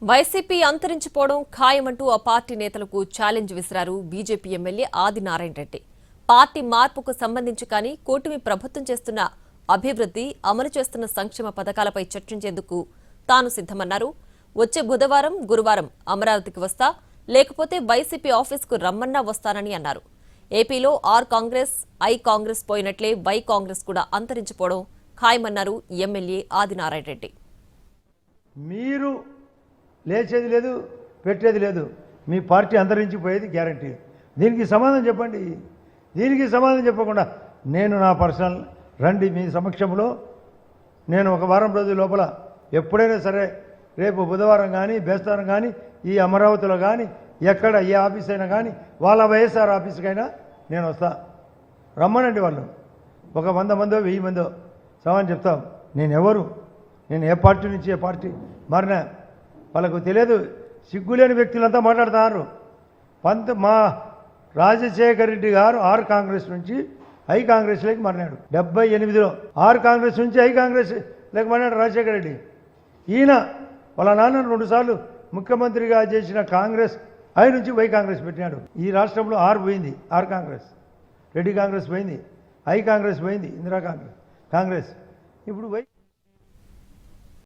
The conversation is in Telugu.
వైసీపీ అంతరించిపోవడం ఖాయమంటూ ఆ పార్టీ నేతలకు ఛాలెంజ్ విసిరారు BJP MLA Adinarayana Reddy. Party మార్పుకు సంబంధించి కానీ కూటమి ప్రభుత్వం చేస్తున్న అభివృద్ధి, అమలు చేస్తున్న సంక్షేమ పథకాలపై చర్చించేందుకు తాను సిద్ధమన్నారు. వచ్చే బుధవారం, గురువారం అమరావతికి వస్తా, లేకపోతే వైసీపీ ఆఫీసుకు రమ్మన్నా వస్తానని అన్నారు. ఏపీలో ఆర్ కాంగ్రెస్, ఐ కాంగ్రెస్ పోయినట్లే వై కాంగ్రెస్ కూడా అంతరించిపోవడం ఖాయమన్నారు ఎమ్మెల్యే ఆదినారాయణ రెడ్డి. మీరు లేచేది లేదు, పెట్టేది లేదు, మీ పార్టీ అంతరించిపోయేది గ్యారంటీ. దీనికి సమాధానం చెప్పండి. దీనికి సమాధానం చెప్పకుండా నేను నా పర్సనల్ రండి మీ సమక్షంలో, నేను ఒక వారం రోజుల లోపల ఎప్పుడైనా సరే, రేపు బుధవారం కానీ బేస్తవారం కానీ ఈ అమరావతిలో కానీ ఎక్కడ ఏ ఆఫీస్ అయినా కానీ వాళ్ళ వైఎస్ఆర్ ఆఫీస్కైనా నేను వస్తా. రమ్మనండి వాళ్ళు, ఒక 100 మందో 1000 మందో సమాధానం చెప్తాం. నేను ఎవరు, నేను ఏ పార్టీ నుంచి ఏ పార్టీ మారినా వాళ్ళకు తెలియదు. సిగ్గులేని వ్యక్తులంతా మాట్లాడుతున్నారు. మా రాజశేఖర రెడ్డి గారు ఆర్ కాంగ్రెస్ నుంచి ఐ కాంగ్రెస్లోకి మారినాడు. 78లో ఆర్ కాంగ్రెస్ నుంచి ఐ కాంగ్రెస్ లేక మారినాడు రాజశేఖర రెడ్డి. ఈయన వాళ్ళ నాన్న 2 సార్లు ముఖ్యమంత్రిగా చేసిన కాంగ్రెస్ ఐ నుంచి వై కాంగ్రెస్ పెట్టినాడు. ఈ రాష్ట్రంలో ఆర్ పోయింది, ఆర్ కాంగ్రెస్. రెడ్డి కాంగ్రెస్ పోయింది, ఐ కాంగ్రెస్ పోయింది, ఇందిరా కాంగ్రెస్. ఇప్పుడు వై